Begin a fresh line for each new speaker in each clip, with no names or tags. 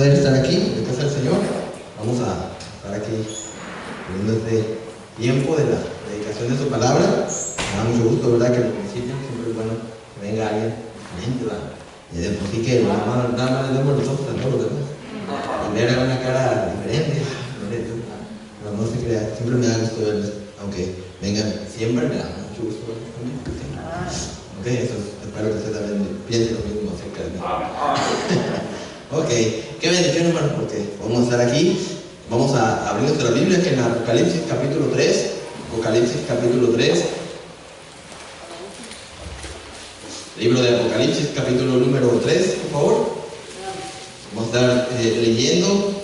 placer estar aquí en la casa del Señor. Vamos a estar aquí viendo este tiempo de la dedicación de su palabra. Me da mucho gusto, ¿verdad? Que al principio siempre es bueno que venga alguien diferente, ¿verdad? Y de por sí que nada más le demos los ojos a todos los demás y ver una cara diferente. Pero no se crea, siempre me da gusto verles, aunque vengan siempre, me da mucho gusto verles también. Ok, eso espero que usted también piense lo mismo acerca de mí. Ok, qué bendición, hermano, porque vamos a estar aquí. Vamos a abrir nuestra Biblia que en Apocalipsis capítulo 3. Apocalipsis capítulo 3. Libro de Apocalipsis capítulo número 3, por favor. Vamos a estar leyendo.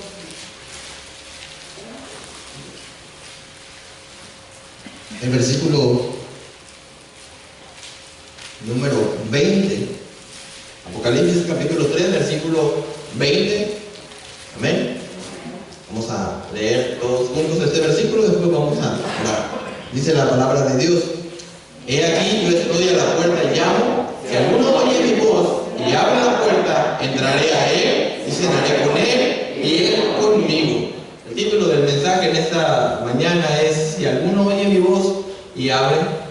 El versículo número 20. Apocalipsis capítulo 3, versículo 20. Amén. Vamos a leer todos juntos este versículo, después vamos a orar. Dice la palabra de Dios: He aquí, yo estoy a la puerta y llamo. Si alguno oye mi voz y abre la puerta, entraré a él y cenaré con él y él conmigo. El título del mensaje en esta mañana es: Si alguno oye mi voz y abre la puerta.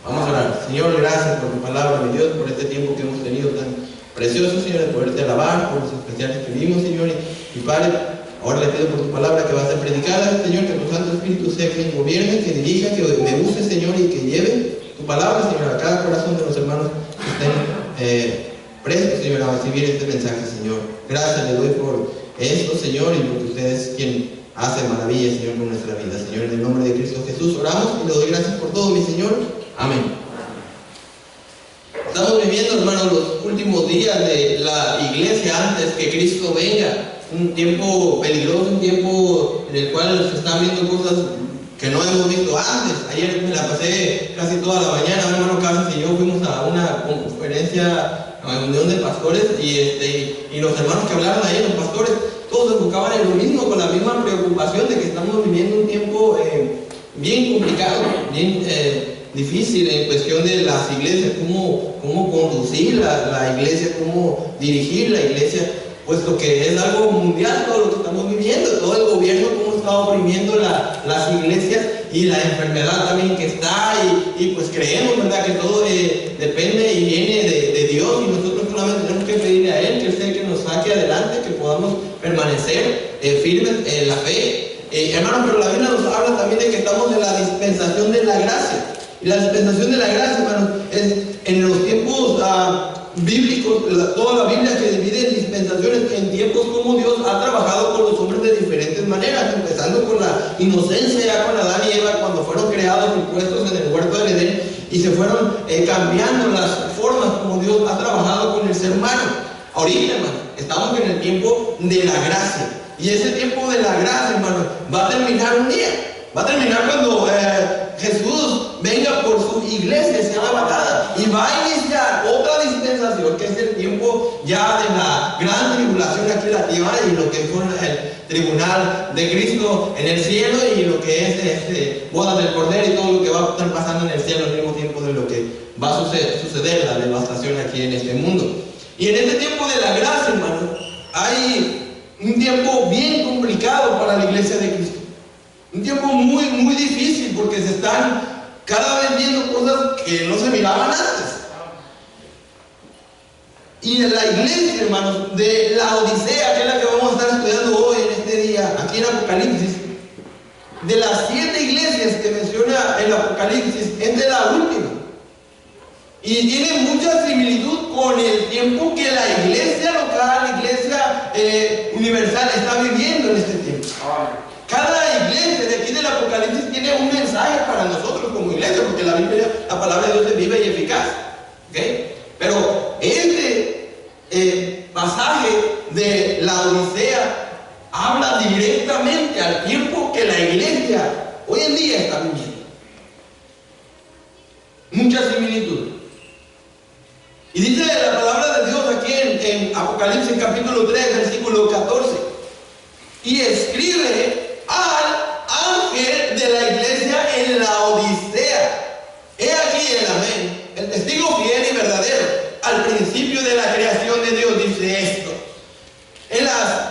Vamos a orar. Señor, gracias por tu palabra, mi Dios, por este tiempo que hemos tenido tan precioso, Señor, de poderte alabar, por los especiales que vimos, Señor, y Padre, ahora le pido por tu palabra que va a ser predicada, Señor, que tu Santo Espíritu sea quien gobierne, que dirija, que me use, Señor, y que lleve tu palabra, Señor, a cada corazón de los hermanos que estén prestos, Señor, a recibir este mensaje, Señor. Gracias le doy por esto, Señor, y porque usted es quien hace maravillas, Señor, con nuestra vida. Señor, en el nombre de Cristo Jesús oramos y le doy gracias por todo, mi Señor. Amén. Estamos viviendo, hermanos, los últimos días de la iglesia antes que Cristo venga. Un tiempo peligroso, un tiempo en el cual se están viendo cosas que no hemos visto antes. Ayer me la pasé casi toda la mañana, un hermano Casas y yo fuimos a una conferencia, a una reunión de pastores y los hermanos que hablaron ahí, los pastores, todos se enfocaban en lo mismo, con la misma preocupación de que estamos viviendo un tiempo bien complicado, bien difícil en cuestión de las iglesias, cómo conducir la iglesia, cómo dirigir la iglesia, puesto que es algo mundial todo lo que estamos viviendo, todo el gobierno cómo está oprimiendo las iglesias y la enfermedad también que está y pues creemos, ¿verdad?, que todo depende y viene de Dios y nosotros solamente tenemos que pedirle a Él que Él sea el que nos saque adelante, que podamos permanecer firmes en la fe. Hermanos, pero la Biblia nos habla también de que estamos en la dispensación de la gracia. Y la dispensación de la gracia, hermanos, es en los tiempos bíblicos, toda la Biblia se divide en dispensaciones, en tiempos como Dios ha trabajado con los hombres de diferentes maneras, empezando con la inocencia ya con Adán y Eva cuando fueron creados y puestos en el huerto del Edén y se fueron cambiando las formas como Dios ha trabajado con el ser humano. Ahorita, hermano, estamos en el tiempo de la gracia y ese tiempo de la gracia, hermano, va a terminar un día, va a terminar cuando Jesús venga por su iglesia, sea arrebatada, y va a iniciar otra dispensación que es el tiempo ya de la gran tribulación aquí en la tierra y lo que es con el tribunal de Cristo en el cielo y lo que es bodas del Cordero y todo lo que va a estar pasando en el cielo al mismo tiempo de lo que va a suceder la devastación aquí en este mundo. Y en este tiempo de la gracia, hermano, hay un tiempo bien complicado para la iglesia de Cristo. Un tiempo muy, muy difícil porque se están cada vez viendo cosas que no se miraban antes. Y en la iglesia, hermanos, de la Odisea, que es la que vamos a estar estudiando hoy en este día, aquí en Apocalipsis, de las 7 iglesias que menciona el Apocalipsis, es de la última. Y tiene mucha similitud con el tiempo que la iglesia local, la iglesia universal está viviendo en este tiempo. Cada iglesia de aquí del Apocalipsis tiene un mensaje para nosotros como iglesia, porque la Biblia, la palabra de Dios es viva y eficaz. ¿Okay? Pero este pasaje de la Odisea habla directamente al tiempo que la iglesia hoy en día está viviendo. Mucha similitud. Y dice la palabra de Dios aquí en Apocalipsis capítulo 3, versículo 14. Y escribe al ángel de la iglesia en la Odisea. He aquí el amén, el testigo fiel y verdadero, al principio de la creación de Dios, dice esto. En las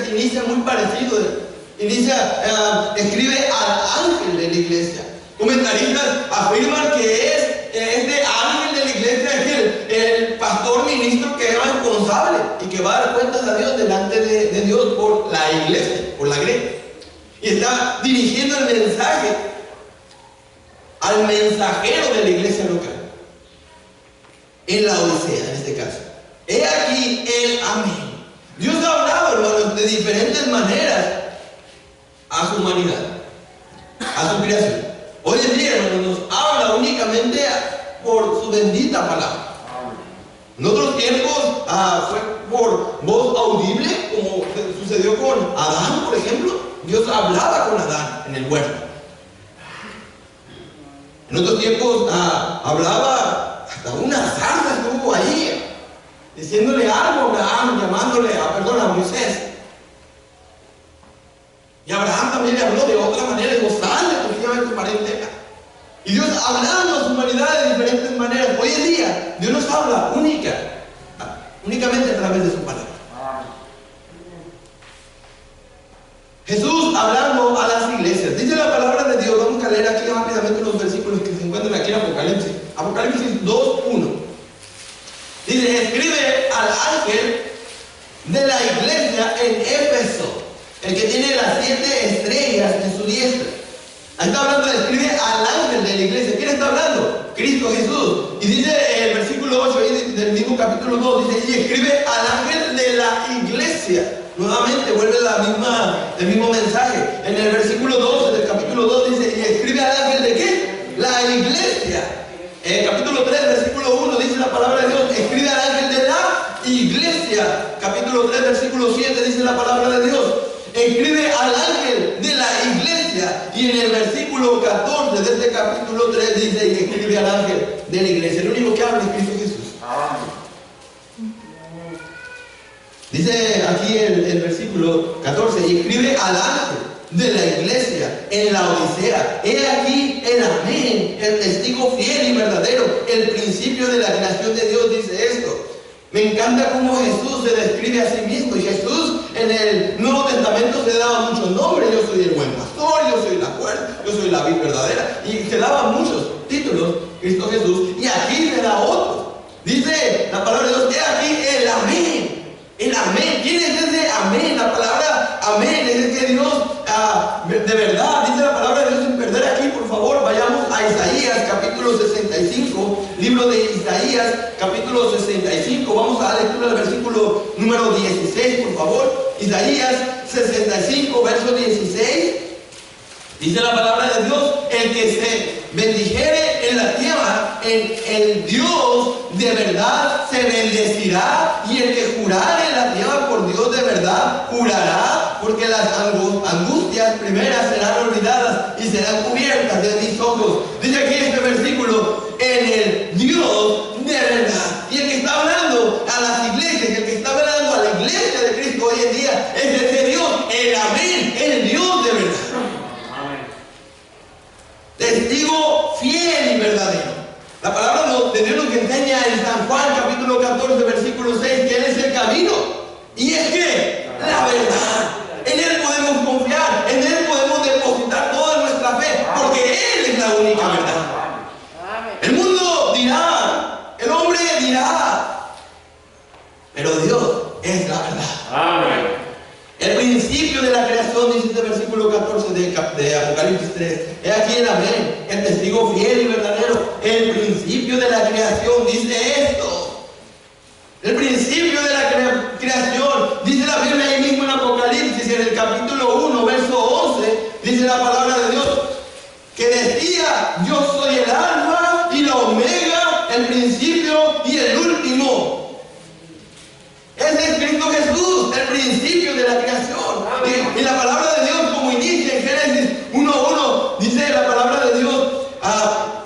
que inicia muy parecido. Escribe al ángel de la iglesia. Comentaristas afirman que este ángel de la iglesia es el pastor ministro que es responsable y que va a dar cuentas a Dios delante de Dios por la iglesia, por la iglesia. Y está dirigiendo el mensaje al mensajero de la iglesia local, en la Odisea en este caso. He aquí el amén. Dios ha hablado, hermanos, de diferentes maneras a su humanidad, a su creación. Hoy en día, hermanos, nos habla únicamente por su bendita palabra. En otros tiempos fue por voz audible, como sucedió con Adán, por ejemplo. Dios hablaba con Adán en el huerto. En otros tiempos hablaba, hasta una zarza estuvo ahí, diciéndole algo a Abraham, llamándole a Moisés. Y Abraham también le habló de otra manera, dijo, sal de tu parentela. Y Dios hablando a su humanidad de diferentes maneras. Hoy en día, Dios nos habla únicamente a través de su palabra. Jesús hablando a las iglesias. Dice la palabra de Dios, vamos a leer aquí rápidamente los versículos que se encuentran aquí en Apocalipsis. Apocalipsis 2:1. Dice, escribe al ángel de la iglesia en Éfeso, el que tiene las 7 estrellas en su diestra. Ahí está hablando, escribe al ángel de la iglesia. ¿Quién está hablando? Cristo Jesús. Y dice el versículo 8 del mismo capítulo 2, dice, y escribe al ángel de la iglesia. Nuevamente vuelve el mismo mensaje. En el versículo 12 del capítulo 2 dice, y escribe al ángel de ¿qué? La iglesia. En el capítulo 3, versículo 1 dice la palabra de Dios, escribe al ángel de la iglesia. Capítulo 3, versículo 7 dice la palabra de Dios, escribe al ángel de la iglesia. Y en el versículo 14 de este capítulo 3 dice, y escribe al ángel de la iglesia. El único que habla es Cristo Jesús. Dice aquí el versículo 14, y escribe al ángel de la iglesia en la Odisea. He aquí el amén, el testigo fiel y verdadero, el principio de la creación de Dios, dice esto. Me encanta cómo Jesús se describe a sí mismo. Y Jesús en el Nuevo Testamento se daba muchos nombres. Yo soy el buen pastor, yo soy la puerta, yo soy la vid verdadera. Y se daba muchos títulos, Cristo Jesús. Y aquí se da otro. Dice la palabra de Dios, he aquí el amén. El amén. ¿Quién es ese amén? La palabra amén es que Dios, de verdad, dice la palabra de Dios sin perder aquí, por favor, vayamos a Isaías, capítulo 65, libro de Isaías, capítulo 65, vamos a la lectura del versículo número 16, por favor. Isaías 65, verso 16, dice la palabra de Dios, el que se bendijere en la tierra, el Dios de verdad se bendecirá, y el que jurare en la tierra por Dios de verdad jurará, porque las angustias primeras serán olvidadas y serán cubiertas de mis ojos. Dice aquí este versículo, en el Dios de verdad. Y el que está hablando a las iglesias, el que está hablando a la iglesia de Cristo hoy en día, es ese Dios, el amén, el Dios de verdad. Testigo fiel y verdadero. La palabra de Dios nos enseña en San Juan capítulo 14 versículo 6 que Él es el camino. Y es que la verdad. En Él podemos confiar, en Él podemos depositar toda nuestra fe, porque Él es la única verdad. El mundo dirá, el hombre dirá, pero Dios es la verdad. Amén. El principio de la creación, dice este versículo 14 de Apocalipsis 3. He aquí el amén, el testigo fiel y verdadero. El principio de la creación dice esto. El principio de la creación, dice la Biblia ahí mismo en Apocalipsis, en el capítulo 1, verso 11, dice la palabra de Dios, que decía, yo soy el alfa y la omega, el principio y el último. Ese es Cristo Jesús, el principio de la creación. Y la palabra de Dios, como inicia en Génesis 1:1, dice la palabra de Dios,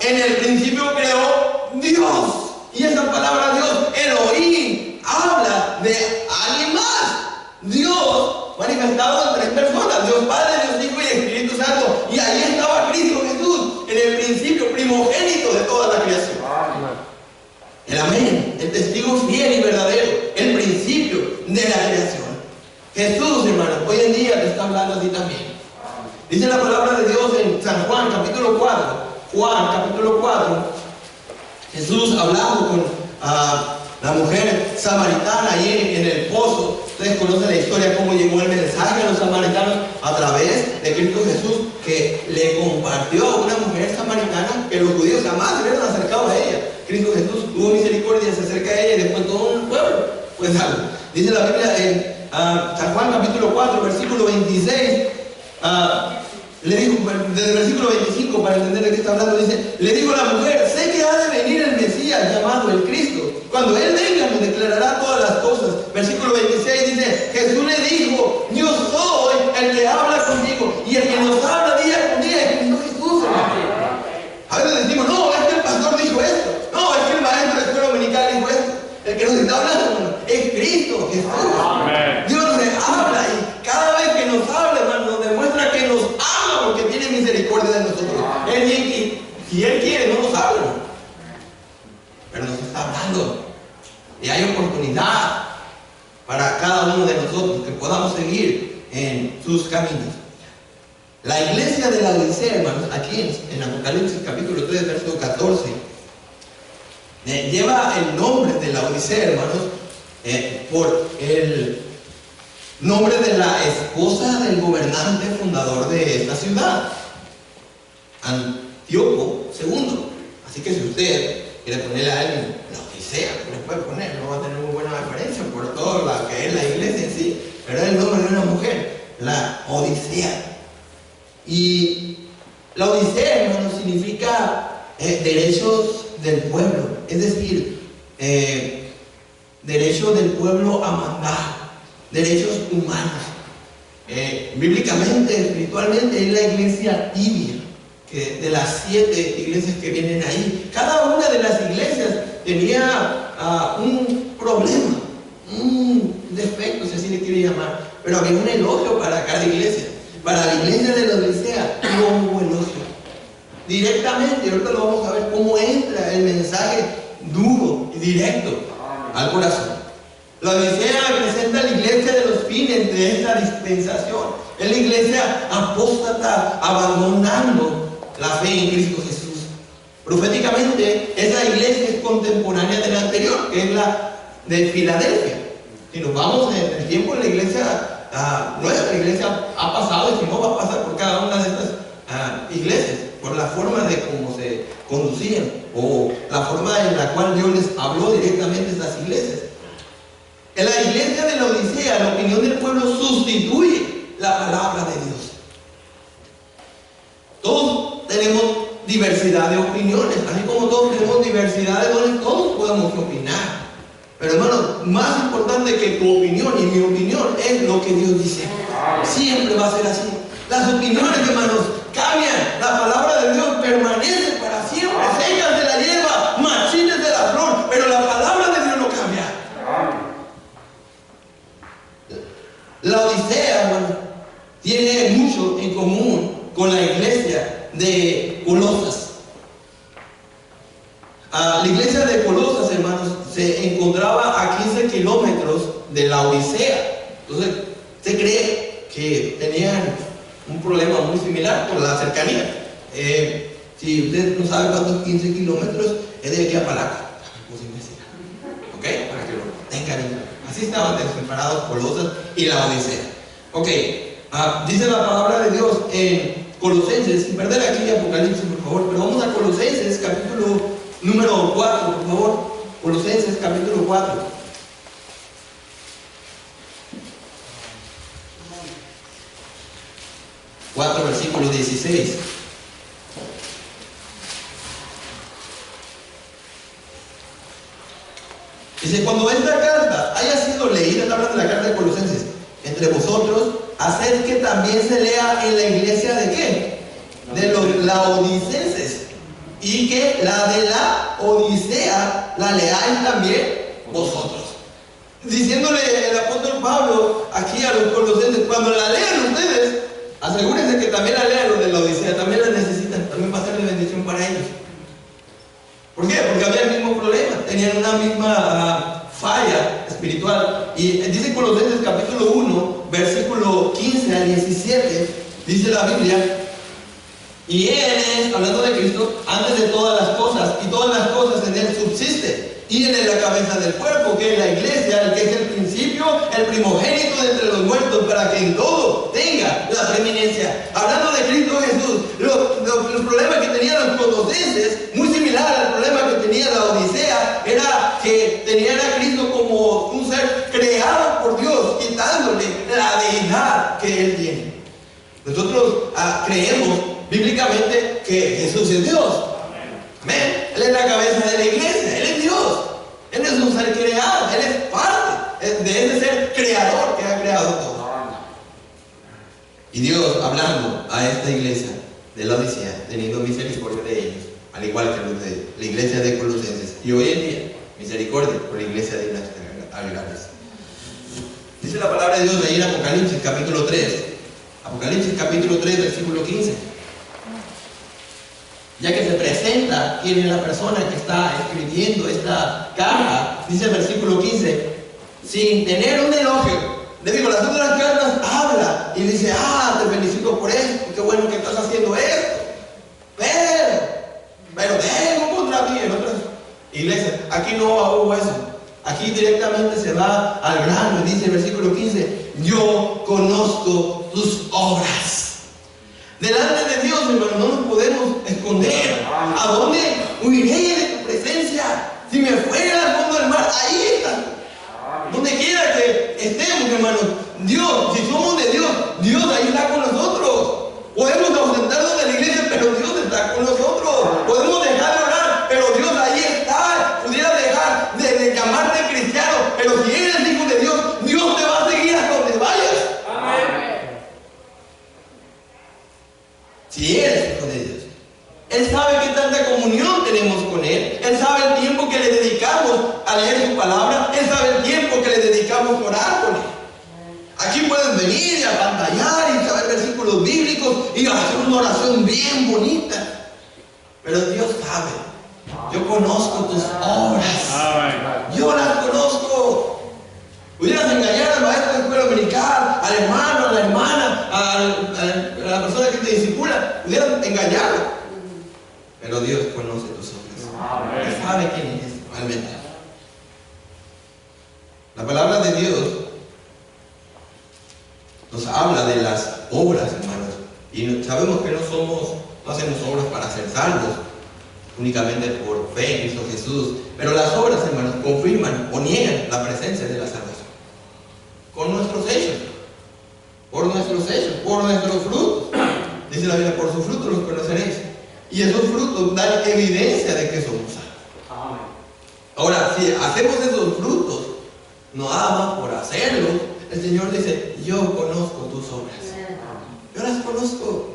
en el principio creó Dios. Y esa palabra Dios, Elohim, habla de alguien más. Dios manifestado en 3 personas, Dios Padre, Dios Hijo y Espíritu Santo. Y ahí estaba Cristo Jesús, en el principio primogénito de toda la creación. El amén, el testigo fiel y verdadero, el principio de la creación. Jesús, hermano, hoy en día te está hablando a ti también. Dice la palabra de Dios en San Juan, capítulo 4. Juan, capítulo 4. Jesús hablando con la mujer samaritana ahí en el pozo. Ustedes conocen la historia, cómo llegó el mensaje a los samaritanos a través de Cristo Jesús, que le compartió a una mujer samaritana que los judíos jamás se hubieran acercado a ella. Cristo Jesús tuvo misericordia, se acerca a ella y después todo un pueblo fue salvo. Dice la Biblia en San Juan capítulo 4, versículo 26. Le dijo, desde el versículo 25, para entender de qué está hablando, dice: le dijo a la mujer: sé que ha de venir el Mesías llamado el Cristo. Cuando Él venga nos declarará todas las cosas. Versículo 26 dice: Jesús le dijo: yo soy el que habla contigo, y el que nos habla día con día es Cristo Jesús. A veces decimos: no, es que el pastor dijo esto, no, es que el maestro de la escuela dominical dijo esto. El que nos está hablando es Cristo Jesús. Dios nos habla, y cada vez que nos habla, hermano, nos demuestra que nos ama porque tiene misericordia de nosotros. Él bien que si Él quiere no nos habla, pero nos está hablando, y hay oportunidad para cada uno de nosotros que podamos seguir en sus caminos. La iglesia de la Odisea, hermanos, aquí en Apocalipsis capítulo 3, verso 14, lleva el nombre de la Odisea, hermanos, por el nombre de la esposa del gobernante fundador de esta ciudad, Antíoco II. Así que si usted quiere ponerle a alguien la Odisea, le puede poner, no va a tener muy buena referencia por todo lo que es la iglesia en sí, pero es el nombre de una mujer, la Odisea. Y la Odisea, hermanos, significa derechos del pueblo, es decir, derechos del pueblo a mandar, derechos humanos. Bíblicamente, espiritualmente, es la iglesia tibia, que de las 7 iglesias que vienen ahí, cada una de las iglesias tenía un problema, un defecto, si así le quiere llamar, pero había un elogio para cada iglesia. Para la iglesia de la Odisea no hubo elogio directamente. Ahorita lo vamos a ver cómo entra el mensaje duro y directo al corazón. La Odisea representa la iglesia de los fines de esta dispensación. Es la iglesia apóstata, abandonando la fe en Cristo Jesús. Proféticamente, esa iglesia es contemporánea de la anterior, que es la de Filadelfia. Si nos vamos en el tiempo, la iglesia, nuestra iglesia ha pasado, y si no, va a pasar por cada una de estas iglesias, por la forma de cómo se conducían, o la forma en la cual Dios les habló directamente a estas iglesias. En la iglesia de la Odisea, la opinión del pueblo sustituye la palabra de Dios. Todos tenemos diversidad de opiniones, así como todos tenemos diversidad de dones, todos podemos opinar. Pero, hermano, más importante que tu opinión y mi opinión es lo que Dios dice. Siempre va a ser así. Las opiniones, hermanos, cambian. La palabra de Dios permanece para siempre. Secas de la hierba, marchitas de la flor, pero la palabra de Dios no cambia. La Odisea, hermano, tiene mucho en común con la iglesia de Colosas. La iglesia de Colosas, hermanos, se encontraba a 15 kilómetros de la Odisea. Entonces, se cree que tenían un problema muy similar por la cercanía. Si usted no sabe cuántos 15 kilómetros, es de aquí a Palaca. ¿Ok? Para que lo tengan. Así estaban separados Colosas y la Odisea. Ok. Dice la palabra de Dios en Colosenses, sin perder aquí Apocalipsis, por favor, pero vamos a Colosenses, capítulo número 4, por favor. Colosenses, capítulo 4. Versículo 16. Dice: cuando esta carta haya sido leída, está hablando de la carta de Colosenses, entre vosotros, haced que también se lea en la iglesia de ¿qué? De los laodicenses, y que la de la Odisea la leáis también vosotros. Diciéndole el apóstol Pablo aquí a los colosenses: cuando la lean ustedes, asegúrense que también la lean los de la Odisea, también la necesitan, también va a ser de bendición para ellos. ¿Por qué? Porque había el mismo problema, tenían una misma falla espiritual. Y dice Colosenses capítulo 1, versículo 15 al 17, dice la Biblia: y Él es, hablando de Cristo, antes de todas las cosas, y todas las cosas en Él subsisten. Y Él es la cabeza del cuerpo, que es la iglesia, el que es el principio, el primogénito de entre los muertos, para que en todo tenga la preeminencia. Hablando de Cristo Jesús, los problemas que tenían los colosenses, muy similar al problema que tenía la Odisea, era que tenían a Cristo como un ser creado por Dios, quitándole la deidad que Él tiene. Nosotros creemos bíblicamente que Jesús es Dios. Amén. Él es la cabeza de la iglesia, Él es Dios. Él es un ser creado, Él es parte de ese ser creador que ha creado todo. Y Dios, hablando a esta iglesia de la Odisea, teniendo misericordia de ellos, al igual que los de la iglesia de Colosenses, y hoy en día, misericordia por la iglesia de las Aglares. Dice la palabra de Dios ahí en Apocalipsis capítulo 3. Apocalipsis capítulo 3, versículo 15. Ya que se presenta quién es la persona que está escribiendo esta carta, dice el versículo 15, sin tener un elogio. Le digo, las otras cartas habla y dice: te felicito por esto, qué bueno que estás haciendo esto. Pero tengo contra mí en otras iglesias. Aquí no hubo eso. Aquí directamente se va al grano y dice el versículo 15: yo conozco tus obras. Delante de Dios, hermano, no nos podemos esconder. ¿A dónde huiré de tu presencia? Si me fuera al fondo del mar, ahí está. Donde quiera que estemos, hermano, Dios, si somos de Dios, Dios ahí está con nosotros. Podemos ausentarnos de la iglesia, pero Dios está con nosotros. Podemos dejar de orar, pero Dios ahí está. Pudiera dejar de llamarte cristiano, pero si eres hijo de Dios, Dios te va a seguir hasta donde vayas. Amén. Si eres hijo de Dios, Él sabe qué tanta comunión tenemos con Él. Él sabe el tiempo que le dedicamos a leer su palabra. Él sabe el tiempo que le dedicamos a orar con Él. Aquí pueden venir y apantallar y saber versículos bíblicos y hacer una oración bien bonita. Pero Dios sabe. Yo conozco tus obras. Yo las conozco. Pudieras engañar al maestro de escuela dominical, al hermano, a la hermana, a la persona que te discipula. Pudieras engañarlo. Pero Dios conoce tus obras. Él sabe quién es realmente. La palabra de Dios nos habla de las obras, hermanos. Y sabemos que no hacemos obras para ser salvos, únicamente por fe en Cristo Jesús. Pero las obras, hermanos, confirman o niegan la presencia de la salvación. Con nuestros hechos, por nuestros frutos. Dice la Biblia: por sus frutos los conoceréis. Y esos frutos dan evidencia de que somos salvos. Ahora, si hacemos esos frutos, no nada más por hacerlo, el Señor dice: yo conozco tus obras. Yo las conozco.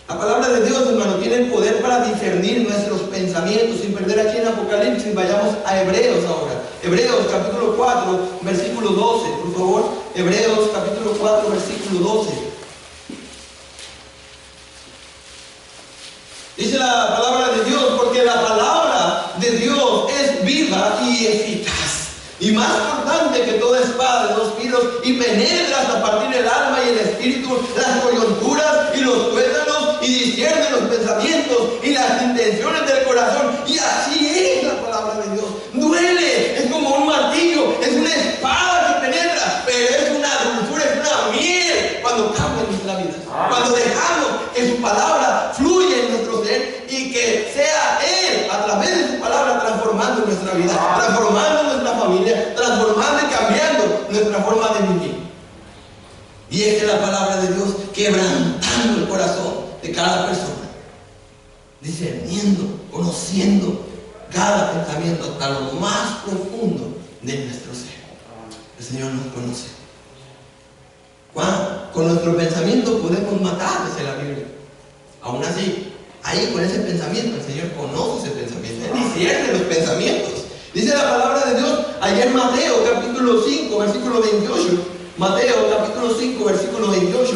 La palabra de Dios, hermano, tiene el poder para discernir nuestros pensamientos. Sin perder aquí en Apocalipsis, vayamos a Hebreos ahora. Hebreos capítulo 4, versículo 12, por favor. Hebreos capítulo 4, versículo 12. Dice la palabra de Dios: porque la palabra de Dios es viva y eficaz, y más cortante que toda espada de dos filos, y penetra hasta partir el alma y el espíritu, las coyunturas y los tuétanos, y discierne los pensamientos y las intenciones del corazón. Y así es la palabra de Dios. Duele, es como un martillo, es una espada que penetra, pero es una dulzura, es una miel cuando cambia nuestra vida. Cuando dejamos que su palabra fluya en nuestro ser y que sea Él, a través de su palabra, transformando nuestra vida, transformando nuestra familia, transformando y cambiando nuestra forma de vivir. Y esta es la palabra de Dios, quebrantando el corazón de cada persona, discerniendo, conociendo cada pensamiento hasta lo más profundo de nuestro ser. El Señor nos conoce. Con nuestro pensamiento podemos matar, dice la Biblia. Aún así, ahí con ese pensamiento, el Señor conoce ese pensamiento. Él discierne los pensamientos. Dice la palabra de Dios allá en Mateo capítulo 5, versículo 28. Mateo capítulo 5, versículo 28.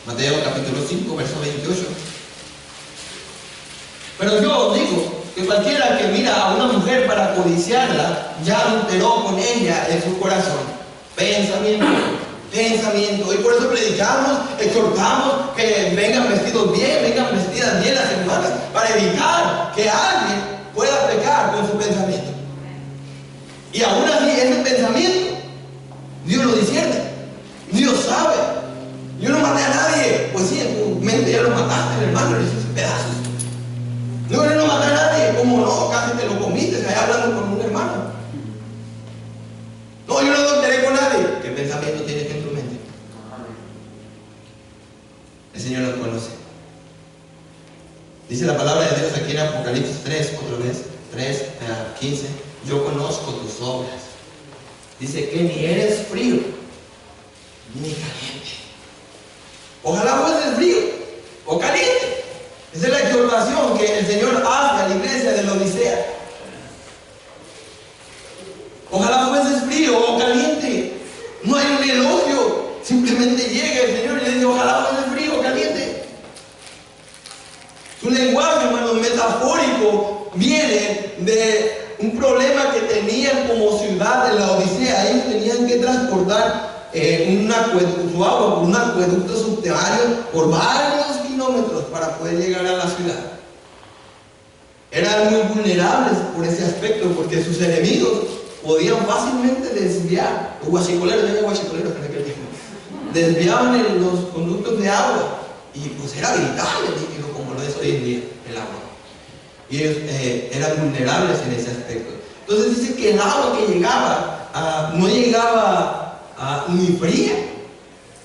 Mateo capítulo 5, verso 28. Pero yo os digo que cualquiera que mira a una mujer para codiciarla, ya adulteró con ella en su corazón. Pensamiento. Y por eso predicamos, exhortamos que vengan vestidos bien, vengan vestidas bien las hermanas, para evitar que alguien pueda pecar con su pensamiento. Y aún así, ese pensamiento, Dios lo discierne. Dios sabe. Yo no maté a nadie. Pues sí, en tu mente ya lo mataste, hermano, le hiciste pedazos. No, yo no maté a nadie. ¿Cómo no? Casi te lo comiste, allá hablando con un hermano. No, yo no adulteré con nadie. ¿Qué pensamiento tienes en tu mente? El Señor nos conoce. Dice la palabra de Dios aquí en Apocalipsis 3, otra vez, 3:15. Yo conozco tus obras. Dice que ni eres frío ni caliente. Ojalá fueses frío o caliente. Esa es la exhortación que el Señor hace a la iglesia de la Odisea. Ojalá fueses frío o caliente. No hay un elogio. Simplemente llega el Señor y le dice, ojalá fueses frío o caliente. Su lenguaje, hermano, metafórico, viene de un problema que tenían como ciudad de la Odisea. Ellos tenían que transportar su agua por un acueducto subterráneo por varios kilómetros para poder llegar a la ciudad. Eran muy vulnerables por ese aspecto, porque sus enemigos podían fácilmente desviar. Los guachicoleros, en aquel tiempo, desviaban los conductos de agua, y pues era vital el líquido como lo es hoy en día el agua. Y ellos eran vulnerables en ese aspecto. Entonces dice que el agua que llegaba no llegaba ni fría,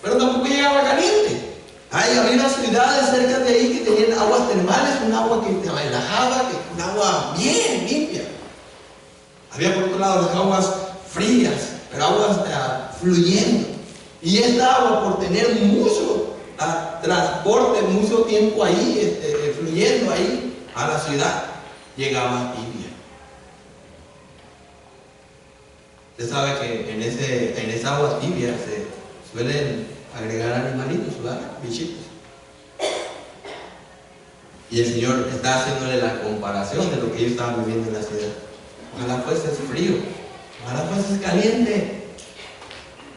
pero tampoco llegaba caliente. Había unas ciudades cerca de ahí que tenían aguas termales, un agua que te relajaba, un agua bien limpia. Había por otro lado las aguas frías, pero aguas fluyendo. Y esta agua, por tener mucho transporte, mucho tiempo ahí, fluyendo ahí a la ciudad, llegaba tibia. Usted sabe que en esa agua tibia se suelen agregar animalitos, ¿verdad? Bichitos. Y el Señor está haciéndole la comparación de lo que ellos estaban viviendo en la ciudad. Ojalá fueses frío, ojalá fueses caliente,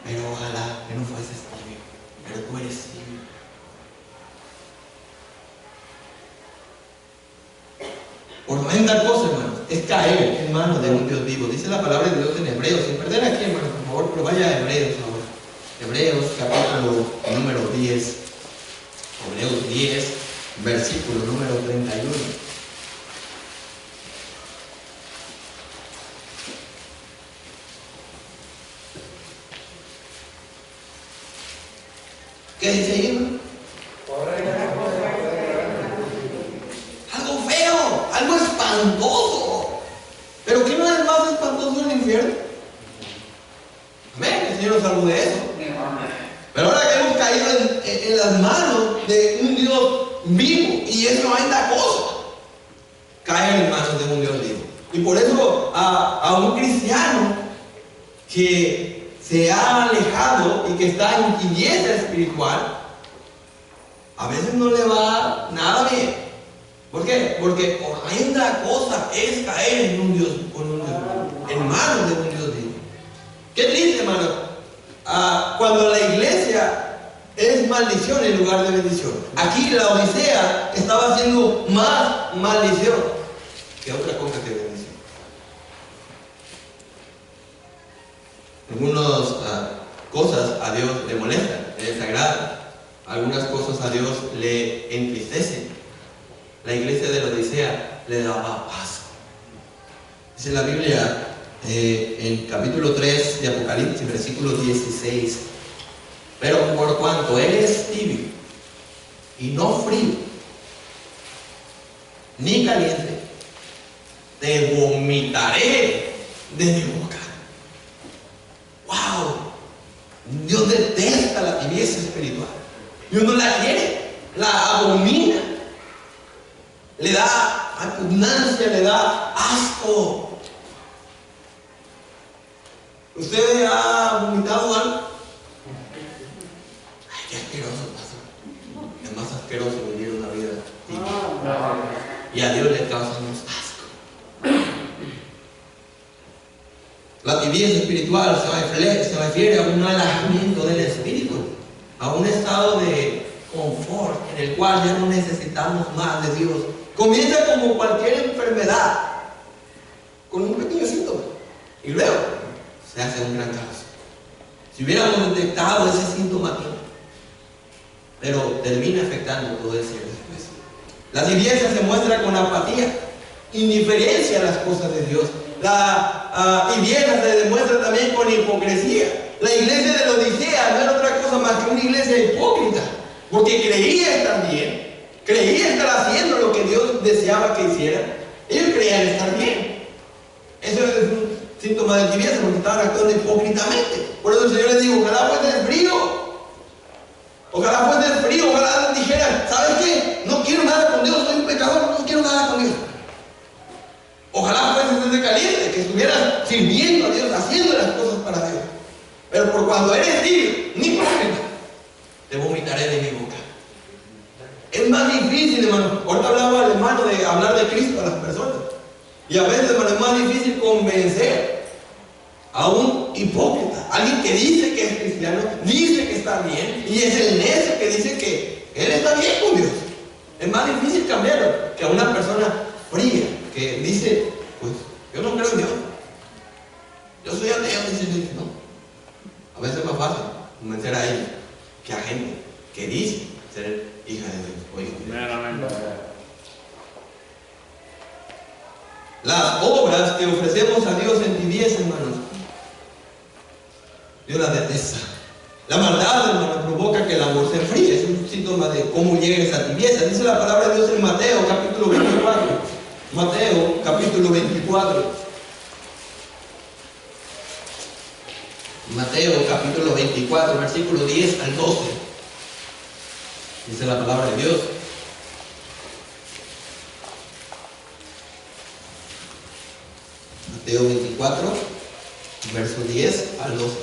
pero ojalá que no fueses tibio, pero tú eres tibio. Horrenda cosa, hermanos, es caer en manos de un Dios vivo. Dice la palabra de Dios en Hebreos, sin perder aquí, hermanos, por favor, pero vaya a Hebreos ahora. Hebreos, capítulo número 10. Hebreos 10, versículo número 31. ¿Qué dice ahí, hermano? Algo feo, algo espantoso. ¿Pero qué no es más espantoso en el infierno? Amén, el Señor nos salvó de eso. Pero ahora que hemos caído en las manos de un Dios vivo, y es tremenda cosa, caer en manos de un Dios vivo. Y por eso a un cristiano que se ha alejado y que está en tibieza espiritual, a veces no le va nada bien. ¿Por qué? Porque horrenda cosa es caer en en manos de un Dios vivo. Qué triste, hermano. Cuando la iglesia es maldición en lugar de bendición. Aquí la Odisea estaba haciendo más maldición que otra cosa que bendición. Algunas cosas a Dios le molestan, le desagradan. Algunas cosas a Dios le entristecen. La iglesia de la Odisea le daba paz. Dice la Biblia en capítulo 3 de Apocalipsis, versículo 16. Pero por cuanto eres tibio y no frío ni caliente, te vomitaré de mi boca. ¡Wow! Dios detesta la tibieza espiritual. Dios no la quiere, la abomina. Le da repugnancia, le da asco. ¿Usted ha vomitado algo? Ay, qué asqueroso, pastor. Es más asqueroso vivir una vida tibia. Y a Dios le causamos asco. La tibieza espiritual se refiere a un alejamiento del espíritu, a un estado de confort en el cual ya no necesitamos más de Dios. Comienza como cualquier enfermedad, con un pequeño síntoma, y luego se hace un gran caos. Si hubiéramos detectado ese síntoma aquí, pero termina afectando todo el ser después. La tibieza se muestra con apatía, indiferencia a las cosas de Dios. La tibieza se demuestra también con hipocresía. La iglesia de la Odisea no era otra cosa más que una iglesia hipócrita, porque creía estar bien, creía estar haciendo lo que Dios deseaba que hiciera. Ellos creían estar bien. Eso es un síntoma de tibieza, porque estaban actuando hipócritamente. Por eso el Señor les dijo: ojalá fuese frío. Ojalá fuese frío, ojalá dijeran: ¿sabes qué? No quiero nada con Dios, soy un pecador, no quiero nada con Dios. Ojalá fuese desde caliente, que estuvieras sirviendo a Dios, haciendo las cosas para Dios. Pero por cuando eres tibio, ni hipócrita, te vomitaré de mi boca. Es más difícil, hermano. Ahorita hablaba el hermano de hablar de Cristo a las personas. Y a veces, hermano, es más difícil convencer a un hipócrita, alguien que dice que es cristiano, dice que está bien, y es el necio que dice que él está bien con Dios. Es más difícil cambiarlo que a una persona fría que dice: pues yo no creo en Dios, yo soy ateo, dice Dios. No, a veces es más fácil convencer a ella que a gente que dice ser hija de Dios. Oye, las obras que ofrecemos a Dios en tibieza, hermanos, Dios las detesta. La maldad, hermano, provoca que el amor se enfríe. Es un síntoma de cómo llega esa tibieza. Dice la palabra de Dios en Mateo capítulo 24. Mateo capítulo 24. Mateo capítulo 24, versículo 10 al 12. Dice la palabra de Dios: Mateo 24, verso 10 al 12.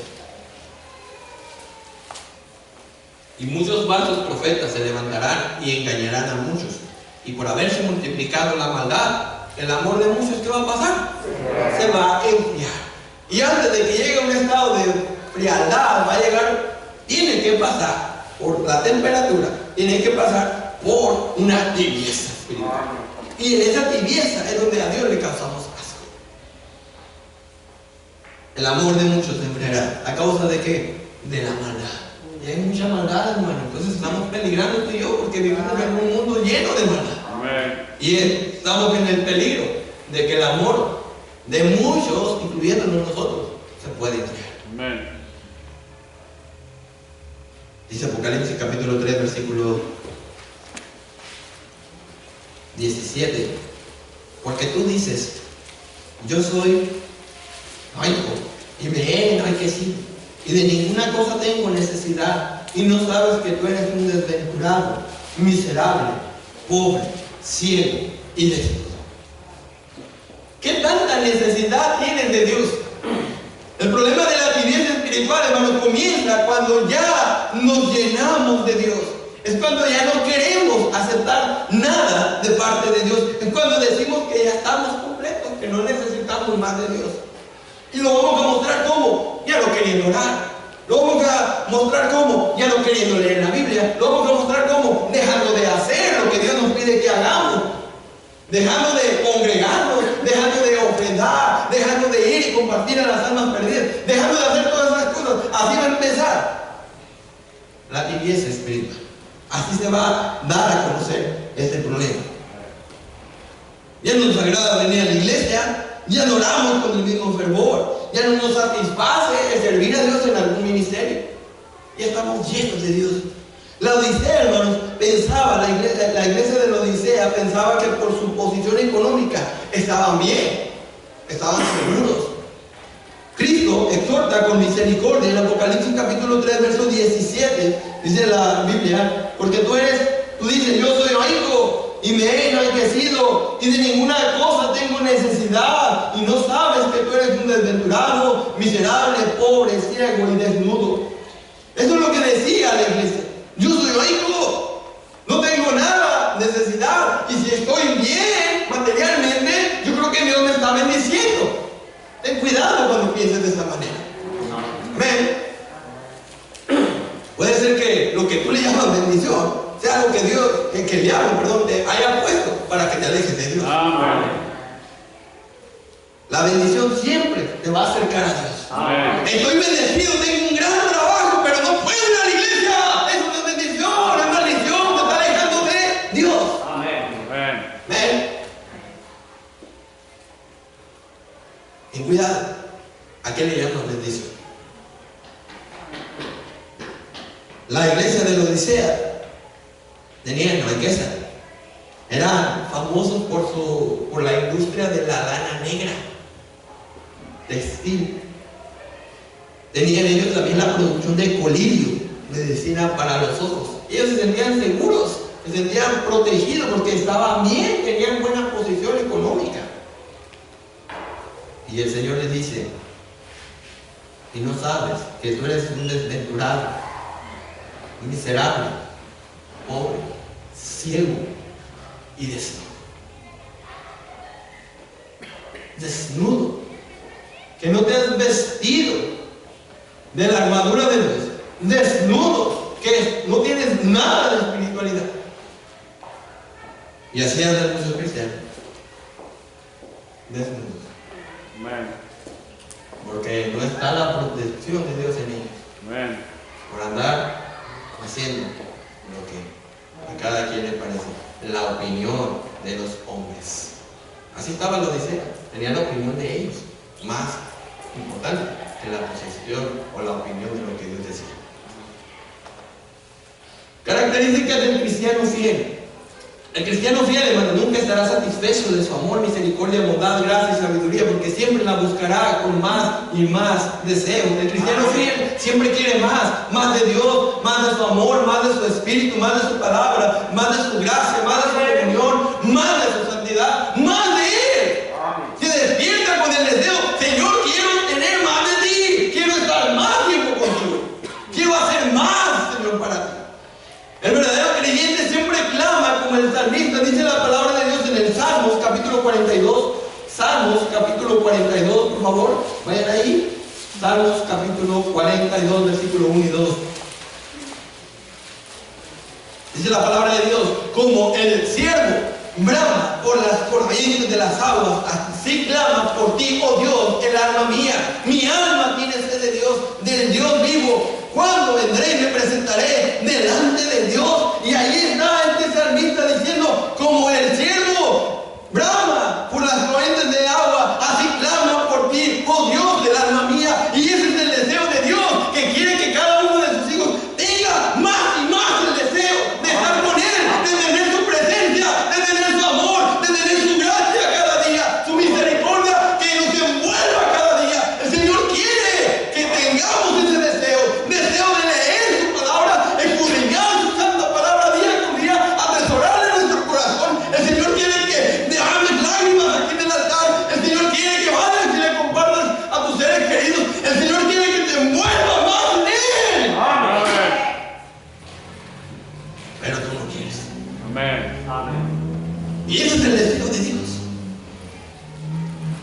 Y muchos falsos profetas se levantarán y engañarán a muchos. Y por haberse multiplicado la maldad, el amor de muchos, ¿qué va a pasar? Se va a enfriar. Y antes de que llegue a un estado de frialdad, va a llegar, tiene que pasar por la temperatura, tiene que pasar por una tibieza espiritual. Y en esa tibieza es donde a Dios le causamos asco. El amor de muchos se enfriará. ¿A causa de qué? De la maldad. Y hay mucha maldad, hermano. Entonces estamos peligrando tú y yo, porque vivimos en un mundo lleno de maldad. Amén. Y estamos en el peligro de que el amor de muchos, incluyéndonos nosotros, se puede enfriar. Amén. Dice Apocalipsis capítulo 3, versículo 17: porque tú dices: yo soy rico y me he enriquecido, y de ninguna cosa tengo necesidad, y no sabes que tú eres un desventurado, miserable, pobre, ciego y desnudo. ¿Qué tanta necesidad tienes de Dios? El problema de la tibieza espiritual, hermano, comienza cuando ya nos llenamos de Dios. Es cuando ya no queremos aceptar nada de parte de Dios. Es cuando decimos que ya estamos completos, que no necesitamos más de Dios. Y lo vamos a mostrar como ya no queriendo orar. Lo vamos a mostrar como ya no queriendo leer la Biblia. Lo vamos a mostrar como dejando de hacer lo que Dios nos pide que hagamos. Dejando de congregarnos, dejando de ofrendar, dejando de ir y compartir a las almas perdidas, dejando de hacer todas esas cosas. Así va a empezar la tibieza espiritual. Así se va a dar a conocer este problema. Ya no nos agrada venir a la iglesia, ya no oramos con el mismo fervor, ya no nos satisface el servir a Dios en algún ministerio. Ya estamos llenos de Dios. La Odisea, hermanos, pensaba, la iglesia de la Odisea pensaba que por su posición económica estaban bien, estaban seguros. Cristo exhorta con misericordia en Apocalipsis capítulo 3, verso 17, dice la Biblia: porque tú dices: yo soy rico y me he enriquecido y de ninguna cosa tengo necesidad, y no sabes que tú eres un desventurado, miserable, pobre, ciego y desnudo. Eso es lo que decía la iglesia. Yo soy rico, no tengo nada, necesidad, y si estoy bien materialmente, yo creo que Dios me está bendiciendo. Ten cuidado cuando pienses de esta manera. bendición sea lo que Dios, que el diablo, perdón, te haya puesto para que te alejes de Dios.
Amén.
La bendición siempre te va a acercar a Dios.
Amén.
Estoy bendecido, tengo un gran trabajo, pero no puedo ir a la iglesia. Eso no es bendición, es maldición, te está alejando de Dios.
Amén.
Amén. Ten cuidado. ¿A qué le llaman bendición? La iglesia de la Odisea tenían riqueza. Eran famosos por la industria de la lana negra, textil. Tenían ellos también la producción de colirio, medicina para los ojos. Ellos se sentían seguros, se sentían protegidos porque estaban bien, tenían buena posición económica. Y el Señor les dice: y no sabes que tú eres un desventurado, miserable, pobre, ciego y desnudo. Desnudo. Que no te has vestido de la armadura de Dios. Desnudo. Que no tienes nada de espiritualidad. Y así andan muchos cristianos. Desnudos.
Amén.
Porque no está la protección de Dios en ellos.
Amén.
Por andar haciendo lo que a cada quien le parece, la opinión de los hombres. Así estaba la Odisea, tenía la opinión de ellos, más importante que la posesión o la opinión de lo que Dios decía. Características del cristiano fiel. El cristiano fiel, hermano, nunca estará satisfecho de su amor, misericordia, bondad, gracia y sabiduría, porque siempre la buscará con más y más deseo. El cristiano fiel siempre quiere más de Dios, más de su amor, más de su espíritu, más de su palabra, más de su gracia, más de su comunión, más de su santidad, más de Él. Se despierta con el deseo: Señor, quiero tener más de ti, quiero estar más tiempo contigo, quiero hacer más, Señor, para ti. El verdadero creyente siempre clama como el salmista. Dice la palabra de Dios en el Salmos capítulo 42. Salmos capítulo 42, por favor, vayan ahí. Salmos capítulo 42, versículo 1 y 2. Dice la palabra de Dios: como el ciervo brama por las corrientes de las aguas, así clama por ti, oh Dios, el alma mía. Mi alma tiene sed de Dios, del Dios vivo. ¿Cuándo vendré y me presentaré delante de Dios? Y ahí está este salmista diciendo: como el ciervo brama por las corrientes de agua, así clama por ti, oh Dios del alma mía. Y ese es el deseo de Dios, que quiere que cada uno de sus hijos tenga más y más el deseo de estar con Él, de tener su presencia, de tener su amor, de tener su gracia cada día, su misericordia que nos envuelva cada día. El Señor quiere que tengamos ese deseo de leer su palabra, escudriñar su santa palabra día con día, atesorarla en nuestro corazón. El Señor quiere que derrames lágrimas aquí en el altar. El Señor quiere que vayas y le compartas a tus seres queridos. El Señor quiere que te envuelvas más en Él.
Amén.
Pero tú no quieres.
Amén. Amén.
Y ese es el deseo de Dios.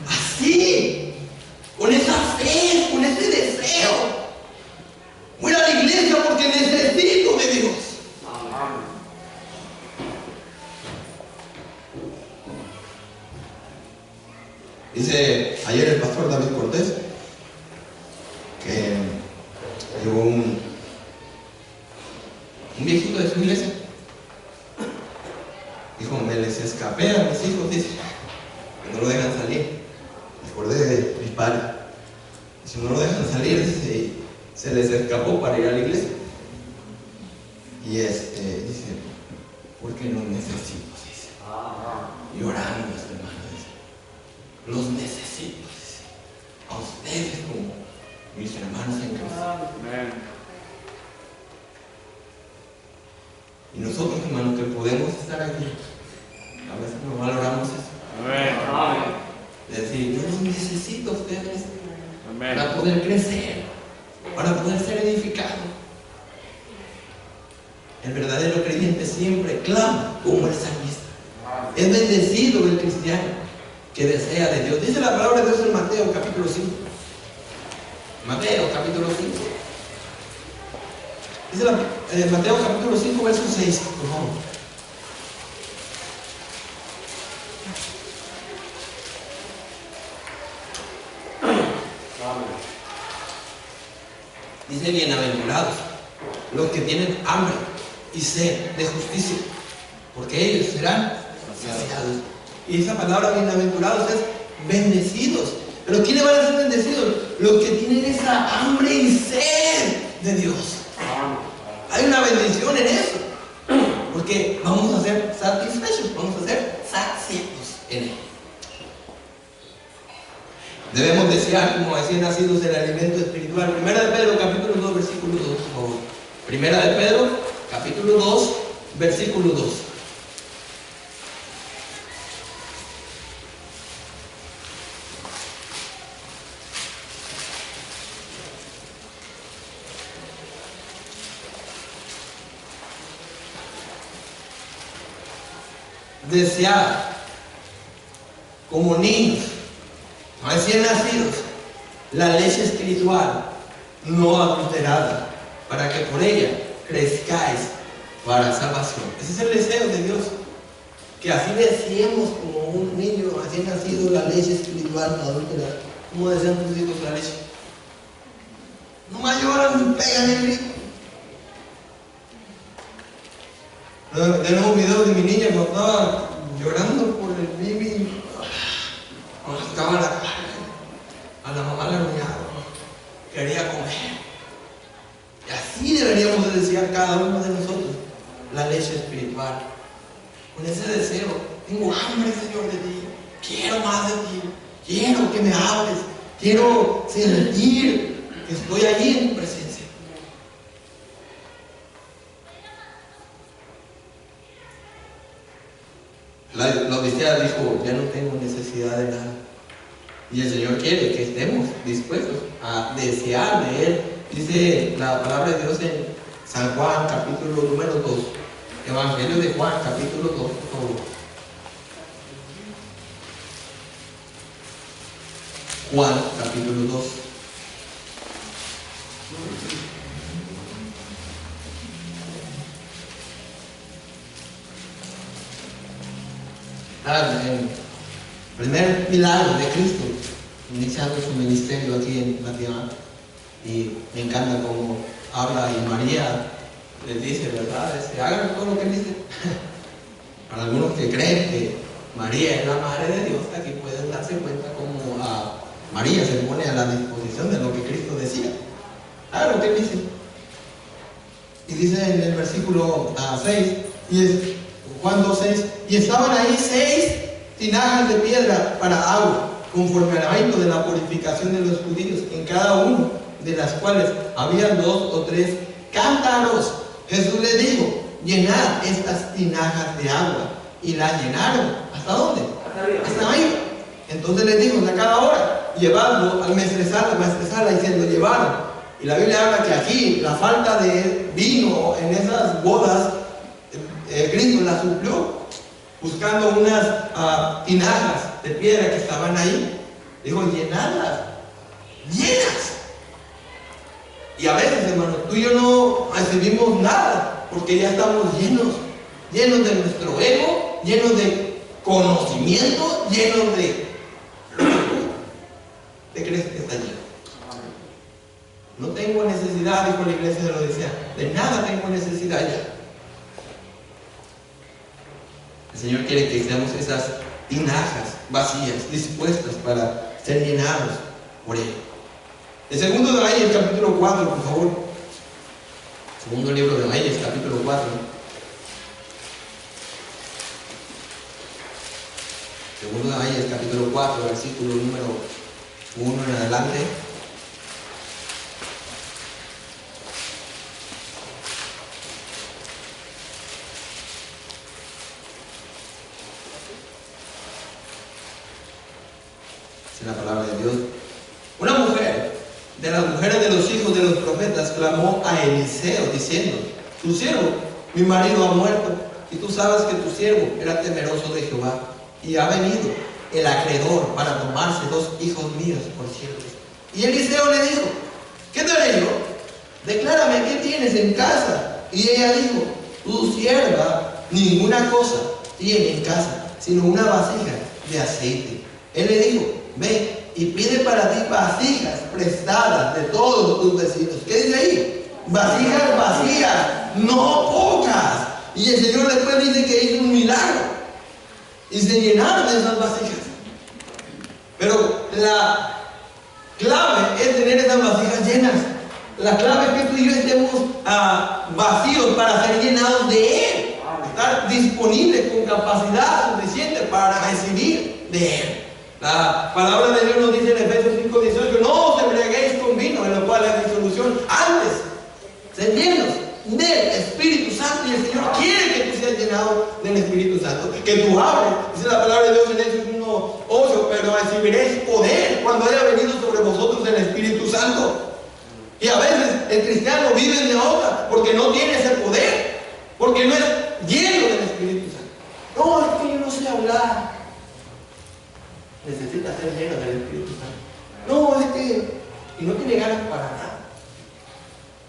Así, con esa fe, con ese deseo. Voy a la iglesia porque necesito de Dios.
Amén.
Dice ayer el pastor David Cortés que llegó un viejito de su iglesia. Dijo: me les escapé a mis hijos, dice, que no lo dejan salir. Me acordé de mis padres. Si no lo dejan salir, dice, se les escapó para ir a la iglesia. Y dice: porque los necesito, dice. Llorando, hermano, dice: los necesito, dice, a ustedes como mis hermanos en Cristo.
Amén.
Y nosotros, hermanos, que podemos estar aquí, a veces no valoramos eso.
Amén.
Decir: yo los necesito a ustedes
Amén.
para poder crecer, para poder ser edificados. El verdadero creyente siempre clama como el salmista. Es bendecido el cristiano que desea de Dios. Dice la palabra de Dios en Mateo capítulo 5. Mateo capítulo 5. Dice Mateo capítulo 5, verso 6, por favor. Dice: bienaventurados los que tienen hambre y sed de justicia, porque ellos serán saciados. Y esa palabra bienaventurados es bendecidos. Pero ¿quiénes van a ser bendecidos? Los que tienen esa hambre y sed de Dios. Hay una bendición en eso, porque vamos a ser satisfechos, vamos a ser saciados en Él. Debemos desear, como recién nacidos, el alimento espiritual. Primera de Pedro, capítulo 2, versículo 2, por favor. Primera de Pedro, capítulo 2, versículo 2. Desear como niños recién nacidos la leche espiritual no adulterada, para que por ella crezcáis para salvación. Ese es el deseo de Dios, que así deseemos como un niño recién nacido la leche espiritual no adulterada. ¿Cómo desean tus hijos la leche? No más lloran, pegan el grito. Tenemos un video de mi niña cuando estaba llorando por el bibi, cuando estaba en la cara, a la mamá la arruinaba, quería comer. Y así deberíamos de desear cada uno de nosotros la leche espiritual, con ese deseo: tengo hambre, Señor, de ti, quiero más de ti, quiero que me hables, quiero sentir que estoy allí en tu presencia. La Odisea dijo: ya no tengo necesidad de nada. Y el Señor quiere que estemos dispuestos a desear de Él. Dice la palabra de Dios en San Juan, capítulo número 2. Evangelio de Juan, capítulo 2, por favor. Juan, capítulo 2. El primer milagro de Cristo, iniciando su ministerio aquí en la tierra. Y me encanta cómo habla, y María les dice, ¿verdad? Hagan todo lo que Él dice. Para algunos que creen que María es la madre de Dios, aquí pueden darse cuenta cómo María se pone a la disposición de lo que Cristo decía. Hagan lo que Él dice. Y dice en el versículo 6, y es Juan 2:6, y estaban ahí 6 tinajas de piedra para agua, conforme al rito de la purificación de los judíos, en cada uno de las cuales había 2 o 3 cántaros. Jesús les dijo: llenad estas tinajas de agua. Y las llenaron. ¿Hasta dónde? Hasta arriba. Entonces les dijo: a cada hora, llevadlo al maestresala, y se lo llevaron. Y la Biblia habla que aquí la falta de vino en esas bodas, Cristo la suplió, buscando unas tinajas de piedra que estaban ahí. Dijo: llenadlas, llenas. Y a veces, hermano, tú y yo no recibimos nada porque ya estamos llenos de nuestro ego, llenos de conocimiento, llenos de lo que tú te crees que está lleno. No tengo necesidad, dijo la iglesia de Laodicea, de nada tengo necesidad ya. El Señor quiere que seamos esas tinajas vacías, dispuestas para ser llenados por Él. El segundo de Reyes, capítulo 4, por favor. Segundo libro de Reyes, capítulo 4. Segundo de Reyes, capítulo 4, versículo número 1 en adelante. Es la palabra de Dios. Una mujer de las mujeres de los hijos de los profetas clamó a Eliseo diciendo: tu siervo, mi marido, ha muerto, y tú sabes que tu siervo era temeroso de Jehová, y ha venido el acreedor para tomarse 2 hijos míos por siervos. Y Eliseo le dijo: ¿qué te haré yo? Declárame, ¿qué tienes tienes en casa? Y ella dijo, tu sierva ninguna cosa tiene en casa, sino una vasija de aceite. Él le dijo, ve y pide para ti vasijas prestadas de todos tus vecinos. ¿Qué dice ahí? Vasijas vacías, no pocas. Y el Señor después dice que hizo un milagro y se llenaron esas vasijas. Pero la clave es tener esas vasijas llenas. La clave es que tú y yo estemos vacíos para ser llenados de Él. Estar disponibles con capacidad suficiente para recibir de Él. La palabra de Dios nos dice en Efesios 5:18, no os embriaguéis con vino, en lo cual es disolución. Antes, sed llenos del Espíritu Santo. Y el Señor quiere que tú seas llenado del Espíritu Santo. Que tú hables. Dice la palabra de Dios en Hechos 1:8, pero recibiréis poder cuando haya venido sobre vosotros el Espíritu Santo. Y a veces el cristiano vive de otra porque no tiene ese poder, porque no es lleno del Espíritu Santo. No, es que yo no sé hablar. Necesita ser lleno del Espíritu Santo. No, es que y no tiene ganas para nada.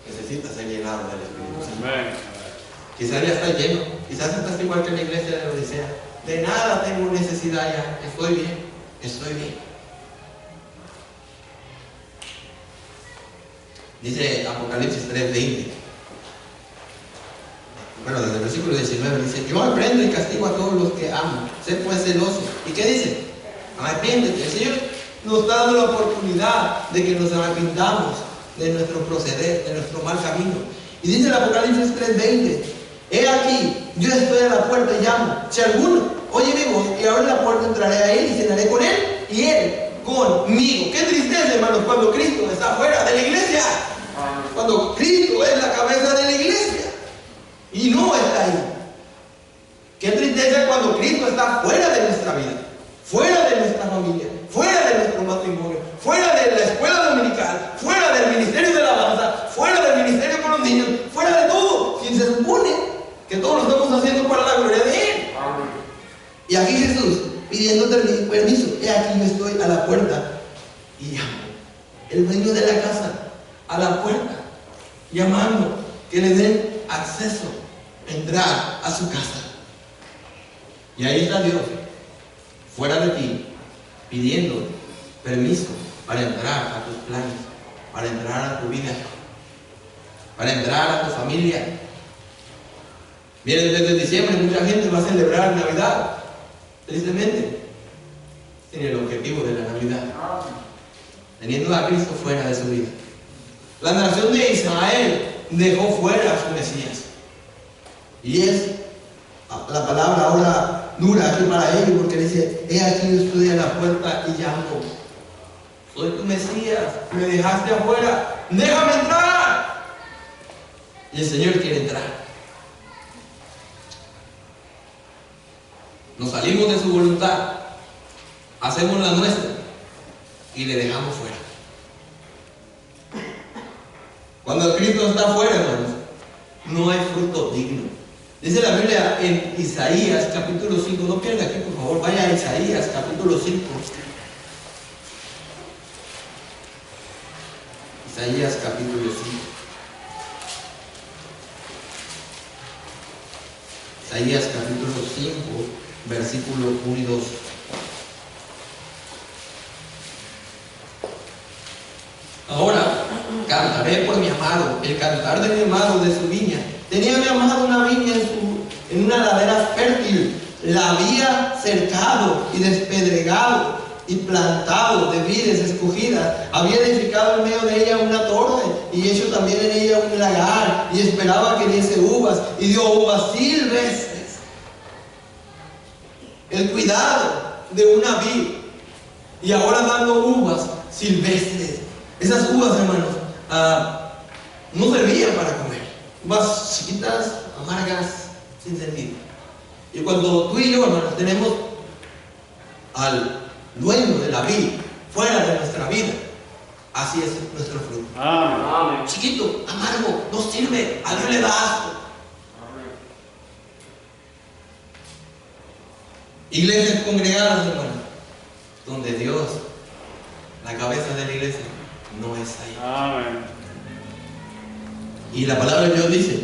Necesita ser llenado del Espíritu Santo.
Amén.
Quizás ya está lleno, quizás estás igual que en la iglesia de la Odisea. De nada tengo necesidad ya, estoy bien, estoy bien. Dice Apocalipsis 3:20. Bueno, desde el versículo 19 dice, yo reprendo y castigo a todos los que amo. Sé pues celoso. ¿Y qué dice? Arrepiéntete. El Señor nos está dando la oportunidad de que nos arrepintamos de nuestro proceder, de nuestro mal camino. Y dice el Apocalipsis 3:20, he aquí, yo estoy a la puerta y llamo. Si alguno oye mi voz y abre la puerta, entraré a él y cenaré con él y él conmigo. Qué tristeza, hermanos, cuando Cristo está fuera de la iglesia. Cuando Cristo es la cabeza de la iglesia y no está ahí. Qué tristeza cuando Cristo está fuera de nuestra vida, fuera de nuestra familia, fuera de nuestro matrimonio, fuera de la escuela dominical, fuera del ministerio de alabanza, fuera del ministerio con los niños, fuera de todo. Si se supone que todo lo estamos haciendo para la gloria de Él. Y aquí Jesús pidiéndote permiso, he aquí yo estoy a la puerta y llamo. El dueño de la casa a la puerta, llamando que le den acceso a entrar a su casa. Y ahí está Dios, fuera de ti, pidiendo permiso para entrar a tus planes, para entrar a tu vida, para entrar a tu familia. Miren, desde diciembre mucha gente va a celebrar Navidad, tristemente, sin el objetivo de la Navidad, teniendo a Cristo fuera de su vida. La nación de Israel dejó fuera a su Mesías. Y es la palabra ahora dura aquí para ellos, porque dice, he aquí yo estoy a la puerta y llamo. Soy tu Mesías, me dejaste afuera, déjame entrar. Y el Señor quiere entrar. Nos salimos de su voluntad, hacemos la nuestra y le dejamos fuera. Cuando Cristo está fuera, hermanos, no hay fruto digno. Dice la Biblia en Isaías capítulo 5, no pierda aquí por favor, vaya a Isaías capítulo 5. Isaías capítulo 5. Isaías capítulo 5, versículo 1 y 2. Ahora cantaré por mi amado, el cantar de mi amado de su viña. Tenía mi amado una viña en una ladera fértil, la había cercado y despedregado y plantado de vides escogidas, había edificado en medio de ella una torre y hecho también en ella un lagar y esperaba que diese uvas y dio uvas silvestres. El cuidado de una vid y ahora dando uvas silvestres. Esas uvas, hermanos, no servían para comer. Uvas chiquitas, amargas, sin sentido. Y cuando tú y yo, hermanos, tenemos al dueño de la vid fuera de nuestra vida, así es nuestro fruto.
Amén.
Chiquito, amargo, no sirve, a Dios le da asco. Iglesias congregadas, hermanos, donde Dios, la cabeza de la iglesia, no es ahí.
Amén.
Y la palabra de Dios dice: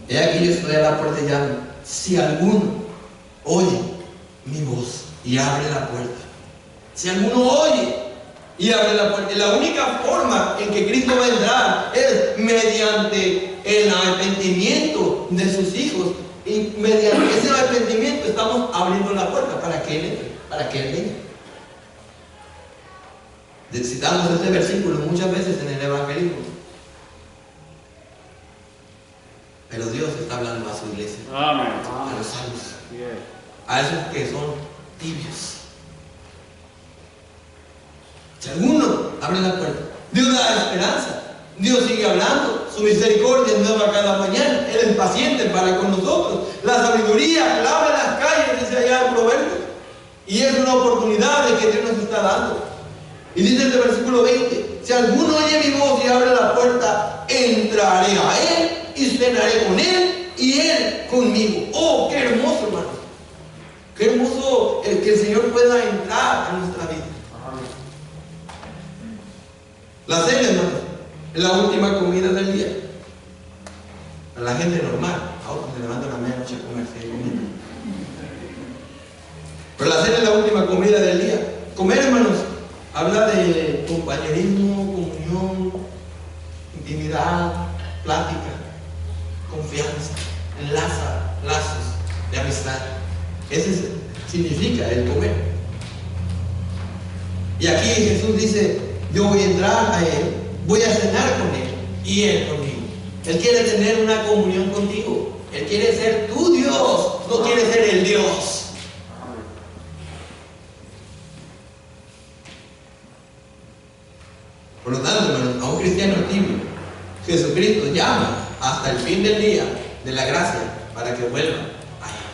he aquí yo estoy a la puerta y llamo. Si alguno oye mi voz y abre la puerta. Si alguno oye y abre la puerta. Y la única forma en que Cristo va a entrar es mediante el arrepentimiento de sus hijos. Y mediante ese arrepentimiento estamos abriendo la puerta para que Él entre, para que Él venga. Citamos este versículo muchas veces en el evangelismo. Pero Dios está hablando a su iglesia,
Amén.
a los salvos,
Yes.
a esos que son tibios. Si alguno abre la puerta, Dios da esperanza. Dios sigue hablando. Su misericordia es nueva cada mañana. Él es paciente para con nosotros. La sabiduría clama en las calles, dice allá en Proverbios. Y es una oportunidad de que Dios nos está dando. Y dice este versículo 20: si alguno oye mi voz y abre la puerta, entraré a Él y cenaré con Él y Él conmigo. Oh, qué hermoso, hermano. Qué hermoso el que el Señor pueda entrar a nuestra vida. La cena, hermano, es la última comida del día. A la gente normal, a otros se levantan a la medianoche a comer, sigue comiendo. Pero la cena es la última comida del día. Comer, hermanos, habla de compañerismo, comunión, intimidad, plática, confianza, enlaza lazos de amistad. Ese significa el comer. Y aquí Jesús dice: yo voy a entrar a Él, voy a cenar con Él y Él conmigo. Él quiere tener una comunión contigo. Él quiere ser tu Dios, no quiere ser el Dios. Por lo tanto, hermanos, a un cristiano tibio, Jesucristo llama hasta el fin del día de la gracia para que vuelva a Él.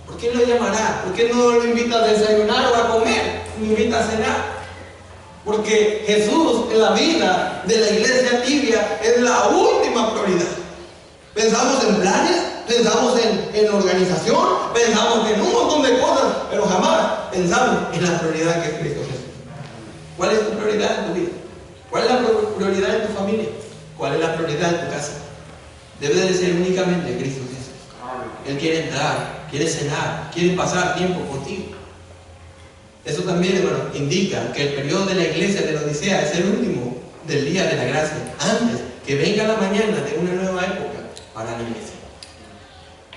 ¿Por qué lo llamará? ¿Por qué no lo invita a desayunar o a comer? Lo invita a cenar. Porque Jesús en la vida de la iglesia tibia es la última prioridad. Pensamos en planes, pensamos en organización, pensamos en un montón de cosas, pero jamás pensamos en la prioridad que es Cristo Jesús. ¿Cuál es tu prioridad en tu vida? ¿Cuál es la prioridad en tu familia? ¿Cuál es la prioridad en tu casa? Debe de ser únicamente Cristo Jesús. Él quiere entrar, quiere cenar, quiere pasar tiempo contigo. Eso también, hermano, indica que el periodo de la iglesia de la Odisea es el último del día de la gracia, antes que venga la mañana de una nueva época para la iglesia.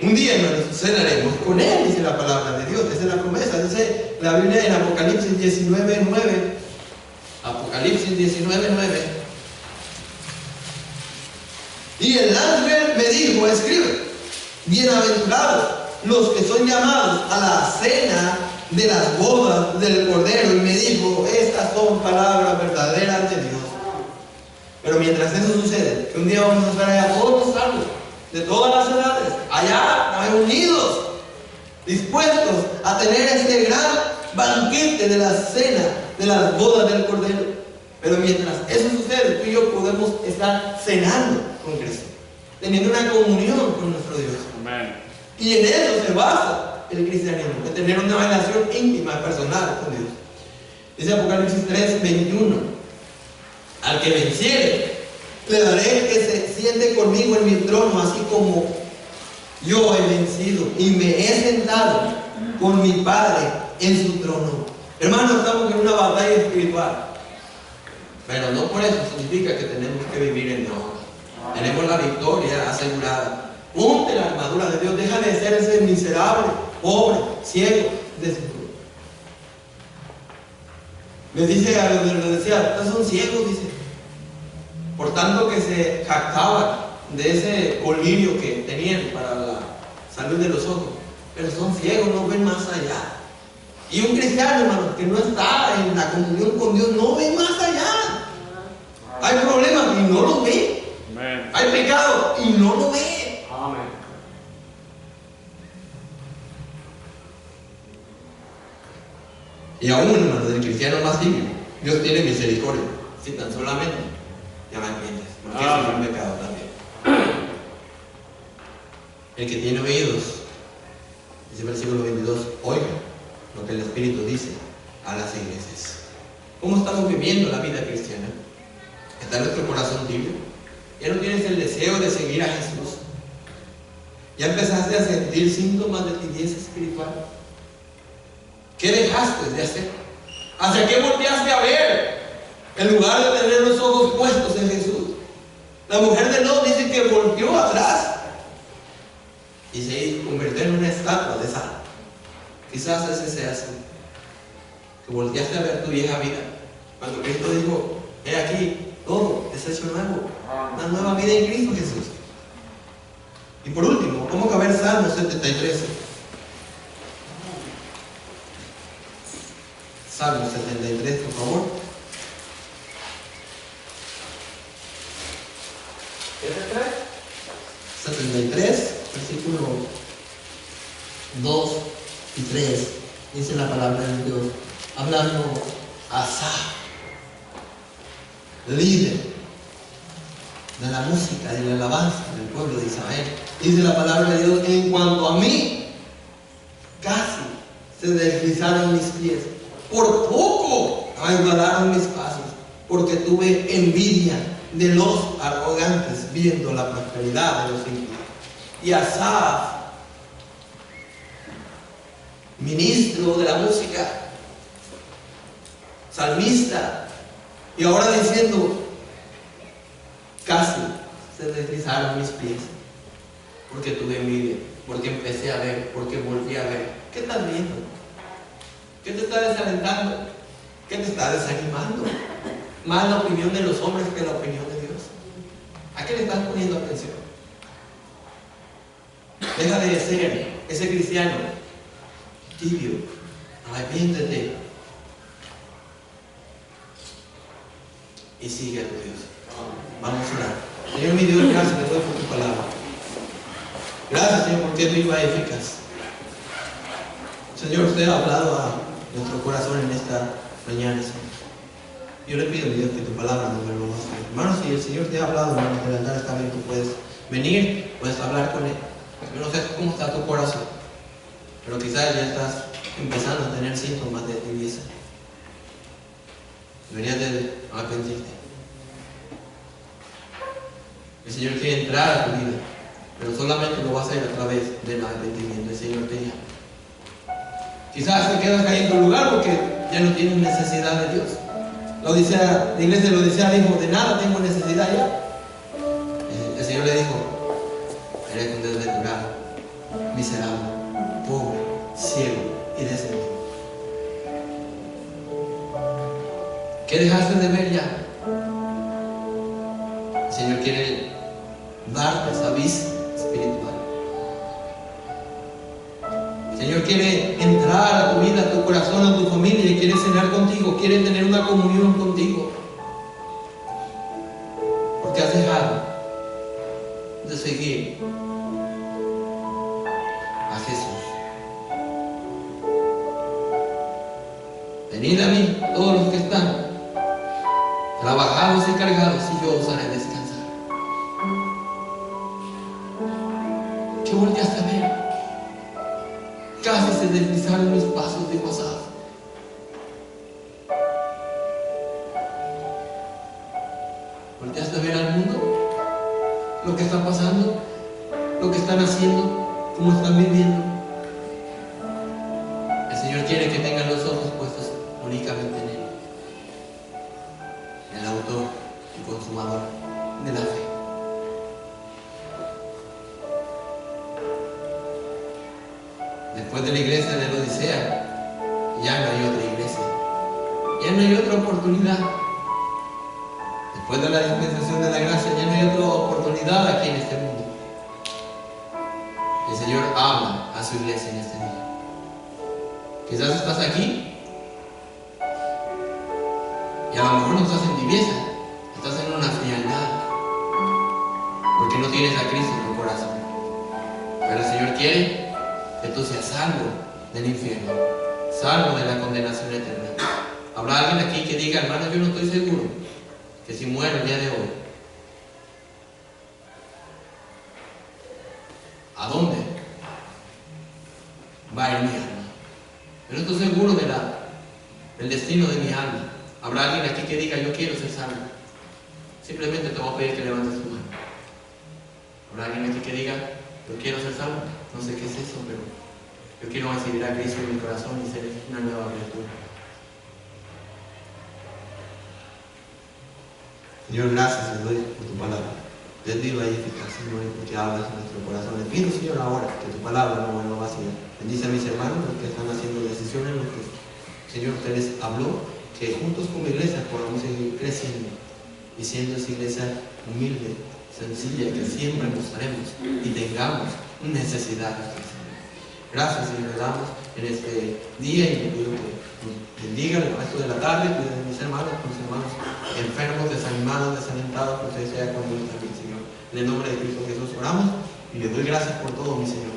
Un día, hermanos, cenaremos con Él, dice la palabra de Dios. Esa es la promesa. Dice la Biblia en Apocalipsis 19:9. Apocalipsis 19:9. Y el ángel me dijo: escribe, bienaventurados los que son llamados a la cena de las bodas del Cordero. Y me dijo: estas son palabras verdaderas de Dios. Pero mientras eso sucede, que un día vamos a estar allá todos los salvos, de todas las edades, allá reunidos, dispuestos a tener este gran banquete de la cena de las bodas del Cordero. Pero mientras eso sucede, tú y yo podemos estar cenando con Cristo, teniendo una comunión con nuestro Dios.
Amén.
Y en eso se basa el cristianismo, de tener una relación íntima, personal con Dios. Dice Apocalipsis 3:21: al que venciere, le daré que se siente conmigo en mi trono, así como yo he vencido y me he sentado con mi Padre en su trono. Hermanos, estamos en una batalla espiritual, pero no por eso significa que tenemos que vivir en droga. Tenemos la victoria asegurada. Ponte la armadura de Dios. Deja de ser ese miserable, pobre, ciego, desnudo. Les dice a los de decía: ustedes son ciegos, dice. Por tanto que se jactaban de ese colirio que tenían para la salud de los ojos. Pero son ciegos, no ven más allá. Y un cristiano, hermano, que no está en la comunión con Dios, no ve más allá. Hay problemas y no los ve.
Amén.
Hay pecado y no lo ve.
Amén.
Y aún, hermano, del cristiano más tibio, Dios tiene misericordia, si tan solamente te arrepientes, porque eso es un pecado también. El que tiene oídos, dice el versículo 22, oiga lo que el Espíritu dice a las iglesias. ¿Cómo estamos viviendo la vida cristiana? ¿Está nuestro corazón tibio? Ya no tienes el deseo de seguir a Jesús. Ya empezaste a sentir síntomas de tibieza espiritual. ¿Qué dejaste de hacer? ¿Hacia qué volteaste a ver? En lugar de tener los ojos puestos en Jesús. La mujer de Lot dice que volteó atrás y se convirtió en una estatua de sal. Quizás ese sea así, que volteaste a ver tu vieja vida. Cuando Cristo dijo, he aquí, todo es hecho nuevo, una nueva vida en Cristo Jesús. Y por último, vamos a ver Salmo 73. Salmo 73, por favor. 73, versículo 2 y 3, dice la palabra de Dios, hablando a Asaf, líder de la música y la alabanza del pueblo de Israel. Dice la palabra de Dios, en cuanto a mí, casi se deslizaron mis pies, por poco resbalaron mis pasos, porque tuve envidia de los arrogantes, viendo la prosperidad de los impíos. Y Asaf, ministro de la música, salmista, y ahora diciendo, casi se deslizaron mis pies, porque tuve envidia, porque empecé a ver, porque volví a ver. ¿Qué estás viendo? ¿Qué te está desalentando? ¿Qué te está desanimando? Más la opinión de los hombres que la opinión de Dios. ¿A qué le estás poniendo atención? Deja de ser ese cristiano tibio. Arrepiéntete y sigue a tu Dios. Vamos a orar. Señor mi Dios, gracias te doy por tu palabra. Gracias, Señor, porque es viva y eficaz. Señor, usted ha hablado a nuestro corazón en esta mañana, Señor. Yo le pido, mi Dios, que tu palabra nos vuelva más fuerte. Hermanos, si el Señor te ha hablado, hermanos, del altar está bien, tú puedes venir, puedes hablar con Él. Yo no sé cómo está tu corazón, pero quizás ya estás empezando a tener síntomas de tibieza. Deberías de arrepentirte. El Señor quiere entrar a tu vida, pero solamente lo va a hacer a través del arrepentimiento. El Señor te llama. Quizás te quedas ahí en tu lugar porque ya no tienes necesidad de Dios. La iglesia de Odisea dijo, de nada tengo necesidad ya. El Señor le dijo, eres un desventurado, miserable, pobre, ciego y descendido. ¿Qué dejaste de ver ya? El Señor quiere darte esa vista espiritual. El Señor quiere entrar a tu vida, a tu corazón, a tu familia y quiere cenar contigo, quiere tener una comunión contigo. Porque has dejado de seguir a Jesús. Venid a mí, todos los que están trabajados y cargados, y yo os haré descansar. ¿Qué volteaste a ver? Casi se deslizaron mis pasos de pasado. ¿Volteaste a ver al mundo? Lo que está pasando, lo que están haciendo, cómo están viviendo. El Señor quiere que tengan los ojos puestos únicamente en Él, el autor y consumador de la fe. Después de la iglesia de la Odisea, ya no hay otra iglesia, ya no hay otra oportunidad. Después de la dispensación de la gracia, ya no hay otra oportunidad aquí en este mundo. El Señor habla a su iglesia en este día. Quizás estás aquí y a lo mejor no estás en tibieza, estás en una frialdad, porque no tienes a Cristo en tu corazón. Pero el Señor quiere que tú seas salvo del infierno, salvo de la condenación eterna. ¿Habrá alguien aquí que diga, hermano, yo no estoy seguro que si muero el día de hoy, ¿a dónde va a ir mi alma? Yo no estoy seguro del destino de mi alma. ¿Habrá alguien aquí que diga, yo quiero ser salvo? Simplemente te voy a pedir que levantes tu mano. ¿Habrá alguien aquí que diga, yo quiero ser salvo? No sé qué es eso, pero yo quiero recibir a Cristo en mi corazón y ser una nueva criatura. Señor, gracias te doy por tu palabra. Es viva y eficaz, Señor, porque hablas en nuestro corazón. Le pido, Señor, ahora que tu palabra no vuelva vacía. Bendice a mis hermanos, los que están haciendo decisiones, los que, Señor, usted les habló, que juntos como iglesia podamos seguir creciendo y siendo esa iglesia humilde, sencilla, que siempre mostraremos y tengamos necesidad de usted, Señor. Gracias, Señor, le damos en este día y le pido que nos bendiga el resto de la tarde, cuide de mis hermanos enfermos, desanimados, desalentados, que usted sea con ellos también, Señor. En el nombre de Cristo Jesús oramos y le doy gracias por todo, mi Señor.